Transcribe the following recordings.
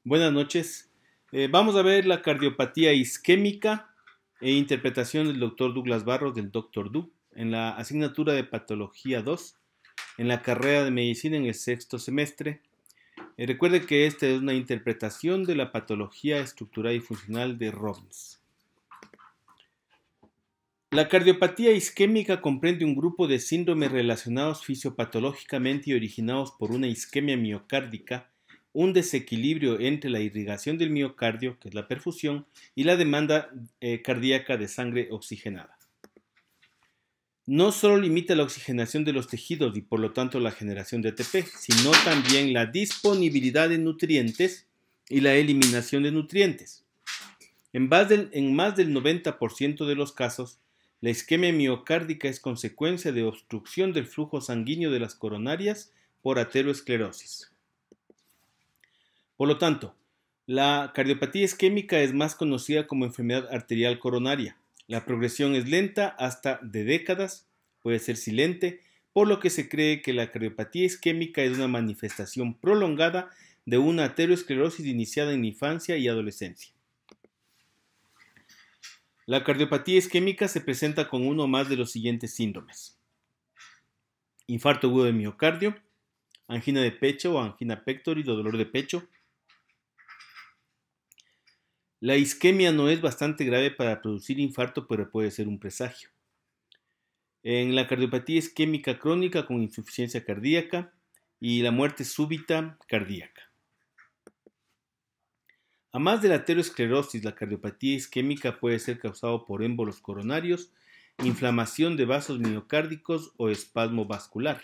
Buenas noches. Vamos a ver la cardiopatía isquémica e interpretación del Dr. Douglas Barros, del Dr. Du, en la asignatura de Patología 2, en la carrera de Medicina en el sexto semestre. Recuerde que esta es una interpretación de la patología estructural y funcional de Robbins. La cardiopatía isquémica comprende un grupo de síndromes relacionados fisiopatológicamente y originados por una isquemia miocárdica, un desequilibrio entre la irrigación del miocardio, que es la perfusión, y la demanda cardíaca de sangre oxigenada. No solo limita la oxigenación de los tejidos y por lo tanto la generación de ATP, sino también la disponibilidad de nutrientes y la eliminación de nutrientes. En más del 90% de los casos, la isquemia miocárdica es consecuencia de obstrucción del flujo sanguíneo de las coronarias por ateroesclerosis. Por lo tanto, la cardiopatía isquémica es más conocida como enfermedad arterial coronaria. La progresión es lenta hasta de décadas, puede ser silente, por lo que se cree que la cardiopatía isquémica es una manifestación prolongada de una ateroesclerosis iniciada en la infancia y adolescencia. La cardiopatía isquémica se presenta con uno o más de los siguientes síndromes: infarto agudo de miocardio, angina de pecho o angina pectoris o dolor de pecho. La isquemia no es bastante grave para producir infarto, pero puede ser un presagio. En la cardiopatía isquémica crónica con insuficiencia cardíaca y la muerte súbita cardíaca. A más de la ateroesclerosis, la cardiopatía isquémica puede ser causada por émbolos coronarios, inflamación de vasos miocárdicos o espasmo vascular.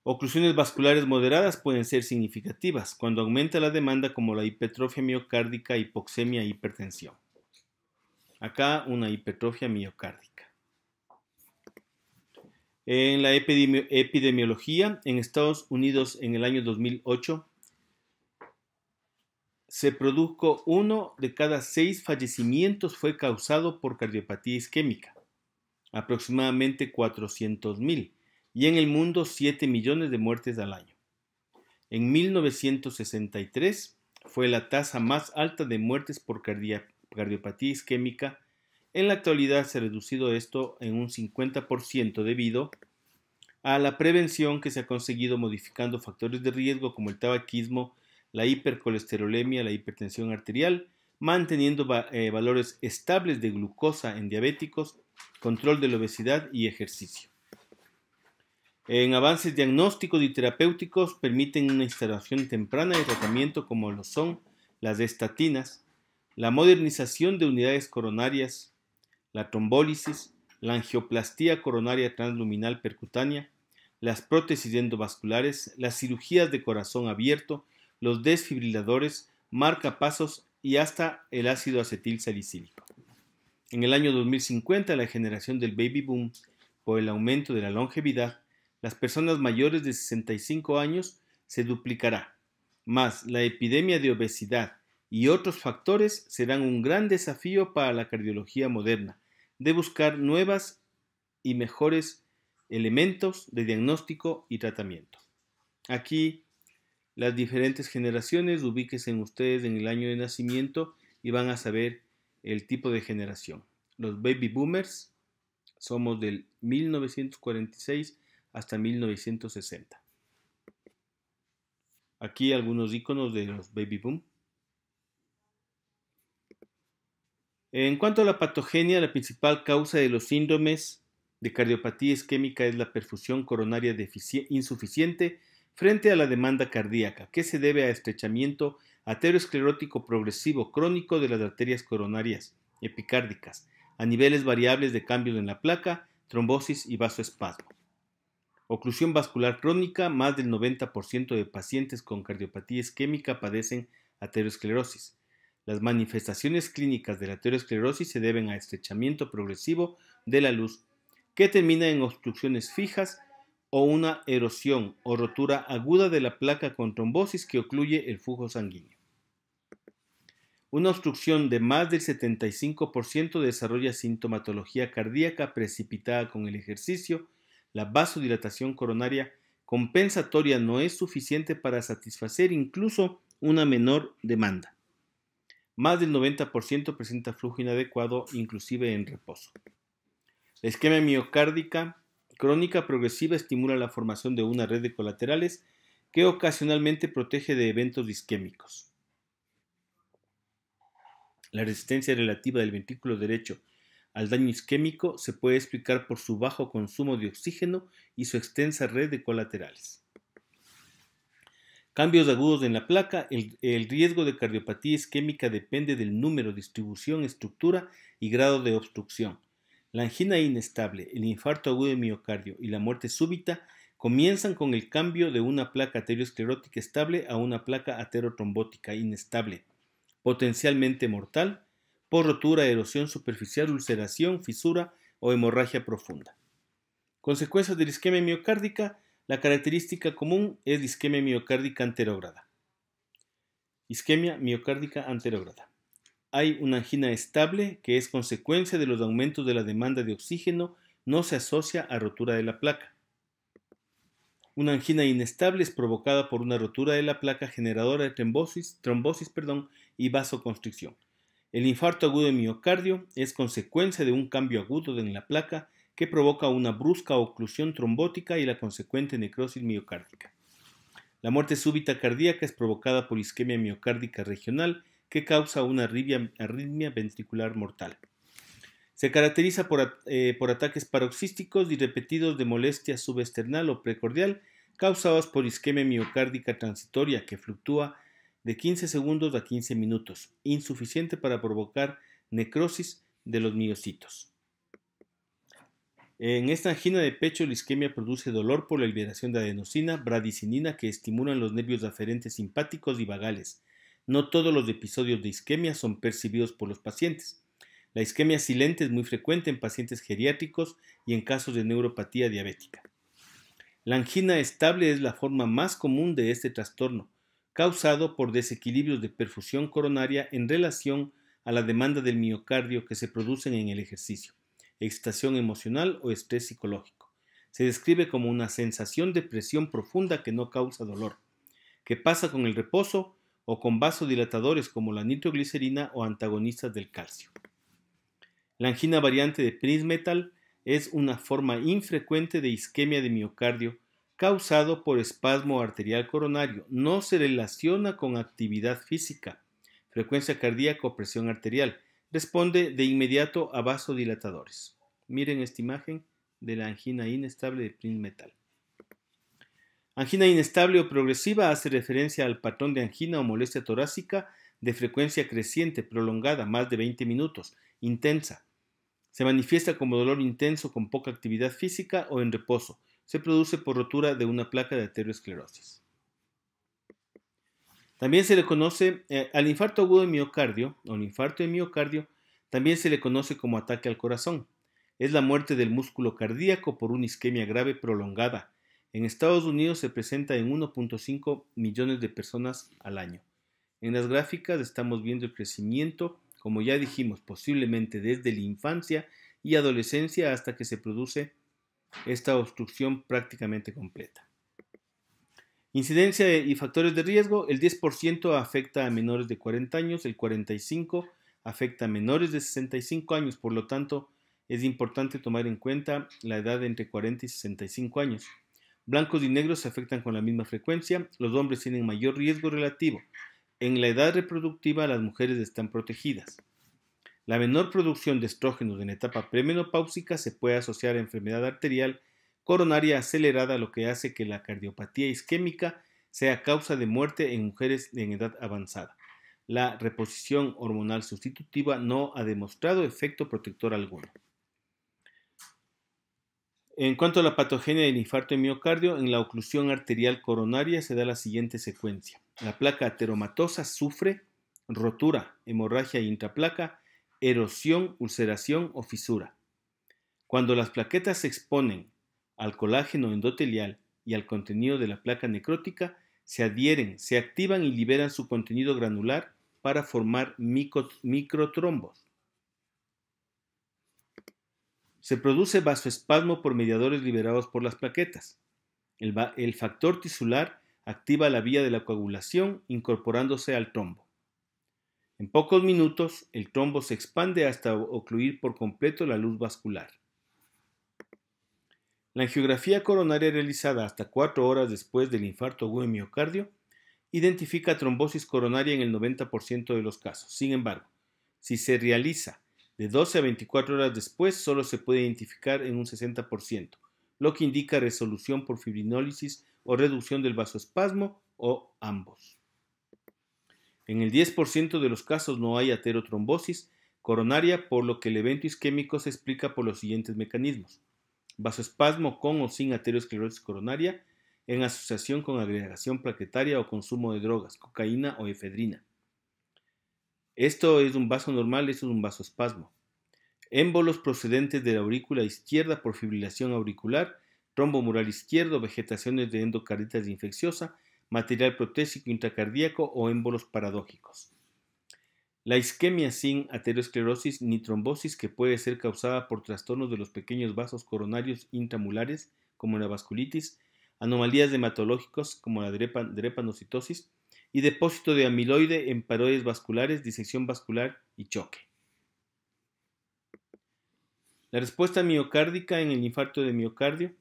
Oclusiones vasculares moderadas pueden ser significativas cuando aumenta la demanda, como la hipertrofia miocárdica, hipoxemia e hipertensión. Acá una hipertrofia miocárdica. En la epidemiología, en Estados Unidos en el año 2008, se produjo 1 de cada 6 fallecimientos fue causado por cardiopatía isquémica, aproximadamente 400,000, y en el mundo 7 millones de muertes al año. En 1963 fue la tasa más alta de muertes por cardiopatía isquémica. En la actualidad se ha reducido esto en un 50% debido a la prevención que se ha conseguido modificando factores de riesgo como el tabaquismo, la hipercolesterolemia, la hipertensión arterial, manteniendo valores estables de glucosa en diabéticos, control de la obesidad y ejercicio. En avances diagnósticos y terapéuticos permiten una instalación temprana de tratamiento como lo son las estatinas, la modernización de unidades coronarias, la trombólisis, la angioplastía coronaria transluminal percutánea, las prótesis endovasculares, las cirugías de corazón abierto, los desfibriladores, marcapasos y hasta el ácido acetil salicílico. En el año 2050, la generación del baby boom, por el aumento de la longevidad, las personas mayores de 65 años se duplicará, más la epidemia de obesidad y otros factores serán un gran desafío para la cardiología moderna, de buscar nuevas y mejores elementos de diagnóstico y tratamiento. Aquí las diferentes generaciones, ubíquense en ustedes en el año de nacimiento y van a saber el tipo de generación. Los baby boomers somos del 1946 hasta 1960. Aquí algunos iconos de los baby boom. En cuanto a la patogenia, la principal causa de los síndromes de cardiopatía isquémica es la perfusión coronaria insuficiente frente a la demanda cardíaca, que se debe a estrechamiento ateroesclerótico progresivo crónico de las arterias coronarias epicárdicas, a niveles variables de cambios en la placa, trombosis y vasoespasmo. Oclusión vascular crónica: más del 90% de pacientes con cardiopatía isquémica padecen ateroesclerosis. Las manifestaciones clínicas de la ateroesclerosis se deben a estrechamiento progresivo de la luz, que termina en obstrucciones fijas o una erosión o rotura aguda de la placa con trombosis que ocluye el flujo sanguíneo. Una obstrucción de más del 75% desarrolla sintomatología cardíaca precipitada con el ejercicio, la vasodilatación coronaria compensatoria no es suficiente para satisfacer incluso una menor demanda. Más del 90% presenta flujo inadecuado, inclusive en reposo. La isquemia miocárdica crónica progresiva estimula la formación de una red de colaterales que ocasionalmente protege de eventos isquémicos. La resistencia relativa del ventrículo derecho al daño isquémico se puede explicar por su bajo consumo de oxígeno y su extensa red de colaterales. Cambios agudos en la placa. El riesgo de cardiopatía isquémica depende del número, distribución, estructura y grado de obstrucción. La angina inestable, el infarto agudo de miocardio y la muerte súbita comienzan con el cambio de una placa aterosclerótica estable a una placa aterotrombótica inestable, potencialmente mortal, por rotura, erosión superficial, ulceración, fisura o hemorragia profunda. Consecuencias de la isquemia miocárdica. La característica común es la isquemia miocárdica anterógrada. Isquemia miocárdica anterógrada. Hay una angina estable que es consecuencia de los aumentos de la demanda de oxígeno, no se asocia a rotura de la placa. Una angina inestable es provocada por una rotura de la placa generadora de trombosis y vasoconstricción. El infarto agudo de miocardio es consecuencia de un cambio agudo en la placa que provoca una brusca oclusión trombótica y la consecuente necrosis miocárdica. La muerte súbita cardíaca es provocada por isquemia miocárdica regional que causa una arritmia ventricular mortal. Se caracteriza por ataques paroxísticos y repetidos de molestia subesternal o precordial causados por isquemia miocárdica transitoria que fluctúa de 15 segundos a 15 minutos, insuficiente para provocar necrosis de los miocitos. En esta angina de pecho, la isquemia produce dolor por la liberación de adenosina, bradicinina que estimulan los nervios aferentes simpáticos y vagales. No todos los episodios de isquemia son percibidos por los pacientes. La isquemia silente es muy frecuente en pacientes geriátricos y en casos de neuropatía diabética. La angina estable es la forma más común de este trastorno, causado por desequilibrios de perfusión coronaria en relación a la demanda del miocardio que se producen en el ejercicio, excitación emocional o estrés psicológico. Se describe como una sensación de presión profunda que no causa dolor, que pasa con el reposo o con vasodilatadores como la nitroglicerina o antagonistas del calcio. La angina variante de Prinzmetal es una forma infrecuente de isquemia de miocardio causado por espasmo arterial coronario. No se relaciona con actividad física, frecuencia cardíaca o presión arterial. Responde de inmediato a vasodilatadores. Miren esta imagen de la angina inestable de Prinzmetal. Angina inestable o progresiva hace referencia al patrón de angina o molestia torácica de frecuencia creciente, prolongada, más de 20 minutos, intensa. Se manifiesta como dolor intenso con poca actividad física o en reposo. Se produce por rotura de una placa de aterosclerosis. También se le conoce al infarto agudo de miocardio o el infarto de miocardio, también se le conoce como ataque al corazón. Es la muerte del músculo cardíaco por una isquemia grave prolongada. En Estados Unidos se presenta en 1.5 millones de personas al año. En las gráficas estamos viendo el crecimiento, como ya dijimos, posiblemente desde la infancia y adolescencia hasta que se produce esta obstrucción prácticamente completa. Incidencia y factores de riesgo. El 10% afecta a menores de 40 años, el 45% afecta a menores de 65 años, por lo tanto es importante tomar en cuenta la edad de entre 40 y 65 años. Blancos y negros se afectan con la misma frecuencia. Los hombres tienen mayor riesgo relativo. En la edad reproductiva las mujeres están protegidas. La menor producción de estrógenos en etapa premenopáusica se puede asociar a enfermedad arterial coronaria acelerada, lo que hace que la cardiopatía isquémica sea causa de muerte en mujeres en edad avanzada. La reposición hormonal sustitutiva no ha demostrado efecto protector alguno. En cuanto a la patogenia del infarto de miocardio, en la oclusión arterial coronaria se da la siguiente secuencia. La placa ateromatosa sufre rotura, hemorragia intraplaca, erosión, ulceración o fisura. Cuando las plaquetas se exponen al colágeno endotelial y al contenido de la placa necrótica, se adhieren, se activan y liberan su contenido granular para formar microtrombos. Se produce vasoespasmo por mediadores liberados por las plaquetas. El factor tisular activa la vía de la coagulación incorporándose al trombo. En pocos minutos, el trombo se expande hasta ocluir por completo la luz vascular. La angiografía coronaria realizada hasta 4 horas después del infarto agudo de miocardio identifica trombosis coronaria en el 90% de los casos. Sin embargo, si se realiza de 12 a 24 horas después, solo se puede identificar en un 60%, lo que indica resolución por fibrinólisis o reducción del vasoespasmo o ambos. En el 10% de los casos no hay aterotrombosis coronaria, por lo que el evento isquémico se explica por los siguientes mecanismos: vasoespasmo con o sin aterosclerosis coronaria, en asociación con agregación plaquetaria o consumo de drogas, cocaína o efedrina. Esto es un vaso normal, esto es un vasoespasmo. Émbolos procedentes de la aurícula izquierda por fibrilación auricular, trombo mural izquierdo, vegetaciones de endocarditis infecciosa, material protésico intracardíaco o émbolos paradójicos. La isquemia sin aterosclerosis ni trombosis, que puede ser causada por trastornos de los pequeños vasos coronarios intramulares, como la vasculitis, anomalías hematológicas como la drepanocitosis y depósito de amiloide en paredes vasculares, disección vascular y choque. La respuesta miocárdica en el infarto de miocardio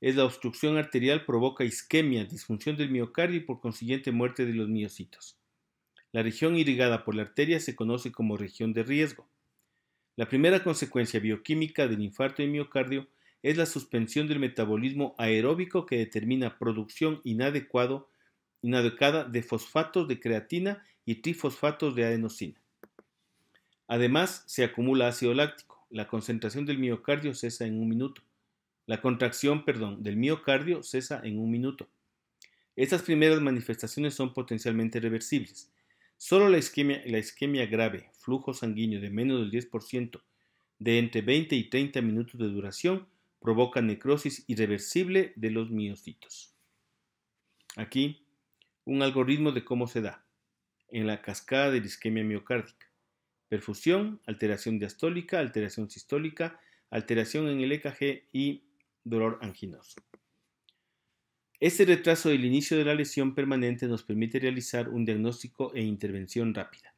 es la obstrucción arterial, provoca isquemia, disfunción del miocardio y por consiguiente muerte de los miocitos. La región irrigada por la arteria se conoce como región de riesgo. La primera consecuencia bioquímica del infarto de miocardio es la suspensión del metabolismo aeróbico que determina producción inadecuada de fosfatos de creatina y trifosfatos de adenosina. Además, se acumula ácido láctico. La concentración del miocardio cesa en un minuto. La contracción, del miocardio cesa en un minuto. Estas primeras manifestaciones son potencialmente reversibles. Solo la isquemia grave, flujo sanguíneo de menos del 10%, de entre 20 y 30 minutos de duración, provoca necrosis irreversible de los miocitos. Aquí, un algoritmo de cómo se da en la cascada de la isquemia miocárdica: perfusión, alteración diastólica, alteración sistólica, alteración en el EKG y dolor anginoso. Este retraso del inicio de la lesión permanente nos permite realizar un diagnóstico e intervención rápida.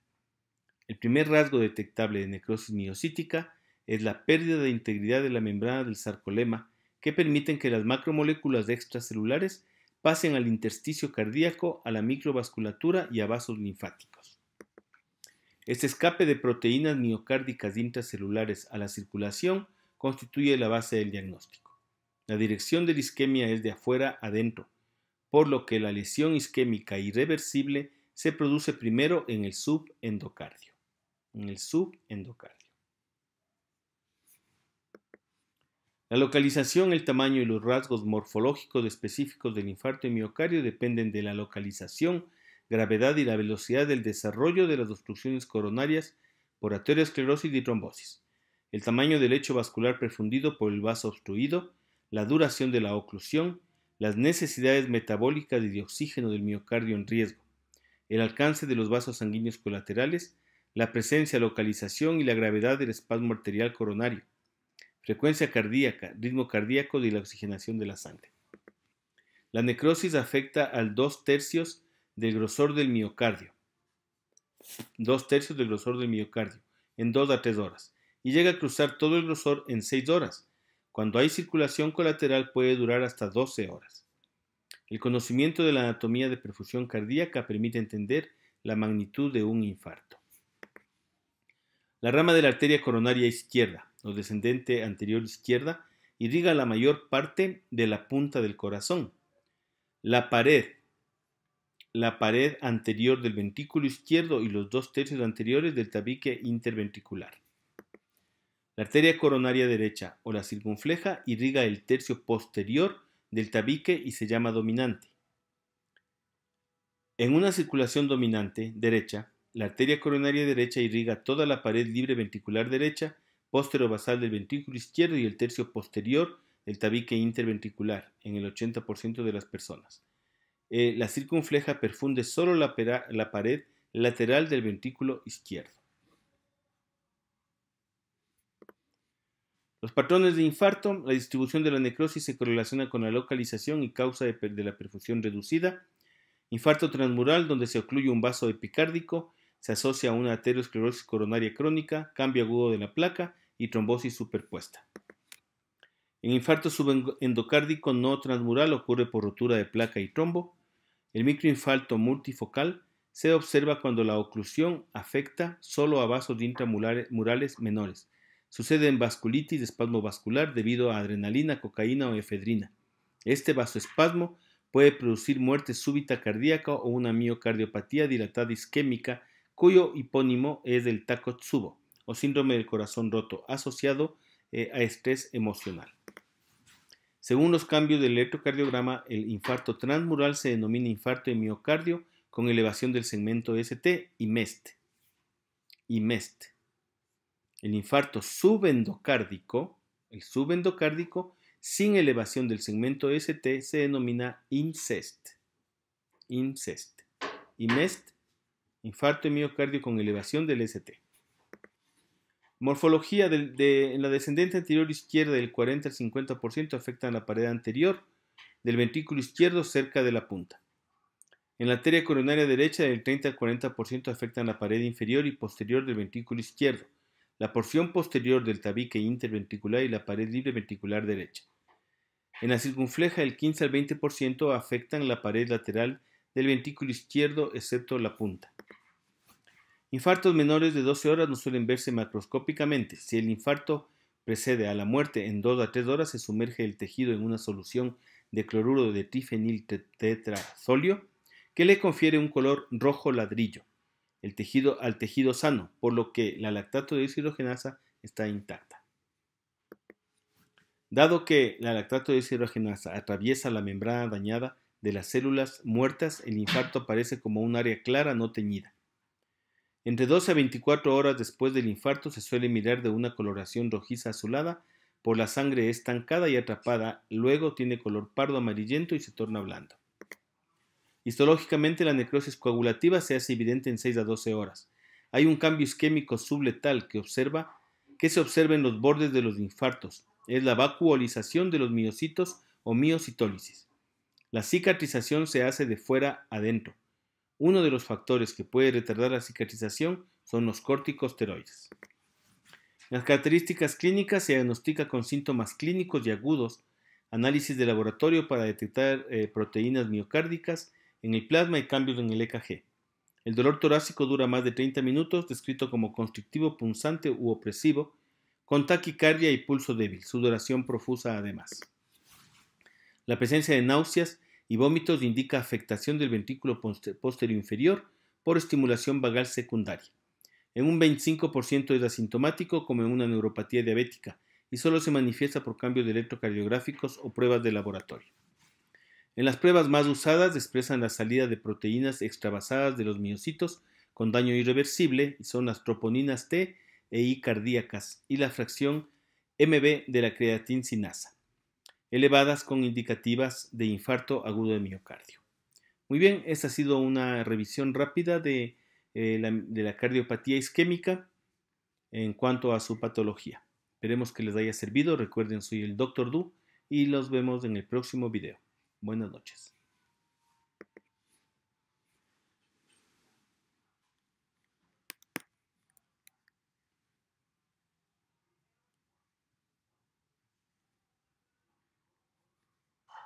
El primer rasgo detectable de necrosis miocítica es la pérdida de integridad de la membrana del sarcolema, que permiten que las macromoléculas extracelulares pasen al intersticio cardíaco, a la microvasculatura y a vasos linfáticos. Este escape de proteínas miocárdicas intracelulares a la circulación constituye la base del diagnóstico. La dirección de la isquemia es de afuera adentro, por lo que la lesión isquémica irreversible se produce primero en el subendocardio. La localización, el tamaño y los rasgos morfológicos específicos del infarto de miocardio dependen de la localización, gravedad y la velocidad del desarrollo de las obstrucciones coronarias por aterosclerosis y trombosis, el tamaño del lecho vascular perfundido por el vaso obstruido, la duración de la oclusión, las necesidades metabólicas y de oxígeno del miocardio en riesgo, el alcance de los vasos sanguíneos colaterales, la presencia, localización y la gravedad del espasmo arterial coronario, frecuencia cardíaca, ritmo cardíaco y la oxigenación de la sangre. La necrosis afecta al 2/3 del grosor del miocardio, en 2 a 3 horas, y llega a cruzar todo el grosor en 6 horas. Cuando hay circulación colateral puede durar hasta 12 horas. El conocimiento de la anatomía de perfusión cardíaca permite entender la magnitud de un infarto. La rama de la arteria coronaria izquierda, o descendente anterior izquierda, irriga la mayor parte de la punta del corazón. La pared anterior del ventrículo izquierdo y los 2/3 anteriores del tabique interventricular. La arteria coronaria derecha o la circunfleja irriga el tercio posterior del tabique y se llama dominante. En una circulación dominante derecha, la arteria coronaria derecha irriga toda la pared libre ventricular derecha, posterobasal del ventrículo izquierdo y el tercio posterior del tabique interventricular en el 80% de las personas. La circunfleja perfunde solo la pared lateral del ventrículo izquierdo. Los patrones de infarto, la distribución de la necrosis se correlaciona con la localización y causa de la perfusión reducida. Infarto transmural, donde se ocluye un vaso epicárdico, se asocia a una aterosclerosis coronaria crónica, cambio agudo de la placa y trombosis superpuesta. En infarto subendocárdico no transmural ocurre por rotura de placa y trombo. El microinfarto multifocal se observa cuando la oclusión afecta solo a vasos intramurales menores. Sucede en vasculitis de espasmo vascular debido a adrenalina, cocaína o efedrina. Este vasoespasmo puede producir muerte súbita cardíaca o una miocardiopatía dilatada isquémica, cuyo hipónimo es el Takotsubo, o síndrome del corazón roto, asociado a estrés emocional. Según los cambios del electrocardiograma, el infarto transmural se denomina infarto de miocardio con elevación del segmento ST y MEST. El infarto subendocárdico, sin elevación del segmento ST se denomina INCEST. Y MEST, infarto de miocardio con elevación del ST. Morfología en la descendente anterior izquierda del 40 al 50% afectan la pared anterior del ventrículo izquierdo cerca de la punta. En la arteria coronaria derecha del 30 al 40% afectan la pared inferior y posterior del ventrículo izquierdo, la porción posterior del tabique interventricular y la pared libre ventricular derecha. En la circunfleja del 15 al 20% afectan la pared lateral del ventrículo izquierdo excepto la punta. Infartos menores de 12 horas no suelen verse macroscópicamente. Si el infarto precede a la muerte en 2 a 3 horas, se sumerge el tejido en una solución de cloruro de trifeniltetrazolio que le confiere un color rojo ladrillo al tejido sano, por lo que la lactato de deshidrogenasa está intacta. Dado que la lactato de deshidrogenasa atraviesa la membrana dañada de las células muertas, el infarto aparece como un área clara no teñida. Entre 12 a 24 horas después del infarto se suele mirar de una coloración rojiza azulada por la sangre estancada y atrapada, luego tiene color pardo amarillento y se torna blando. Histológicamente la necrosis coagulativa se hace evidente en 6 a 12 horas. Hay un cambio isquémico subletal que se observa en los bordes de los infartos. Es la vacuolización de los miocitos o miocitólisis. La cicatrización se hace de fuera adentro. Uno de los factores que puede retardar la cicatrización son los corticosteroides. Las características clínicas se diagnostica con síntomas clínicos y agudos, análisis de laboratorio para detectar proteínas miocárdicas en el plasma y cambios en el EKG. El dolor torácico dura más de 30 minutos, descrito como constrictivo, punzante u opresivo, con taquicardia y pulso débil, sudoración profusa además. La presencia de náuseas y vómitos indica afectación del ventrículo posterior inferior por estimulación vagal secundaria. En un 25% es asintomático como en una neuropatía diabética y solo se manifiesta por cambios de electrocardiográficos o pruebas de laboratorio. En las pruebas más usadas expresan la salida de proteínas extravasadas de los miocitos con daño irreversible y son las troponinas T e I cardíacas y la fracción MB de la creatincinasa, elevadas con indicativas de infarto agudo de miocardio. Muy bien, esta ha sido una revisión rápida de la cardiopatía isquémica en cuanto a su patología. Esperemos que les haya servido. Recuerden, soy el Dr. Du y los vemos en el próximo video. Buenas noches.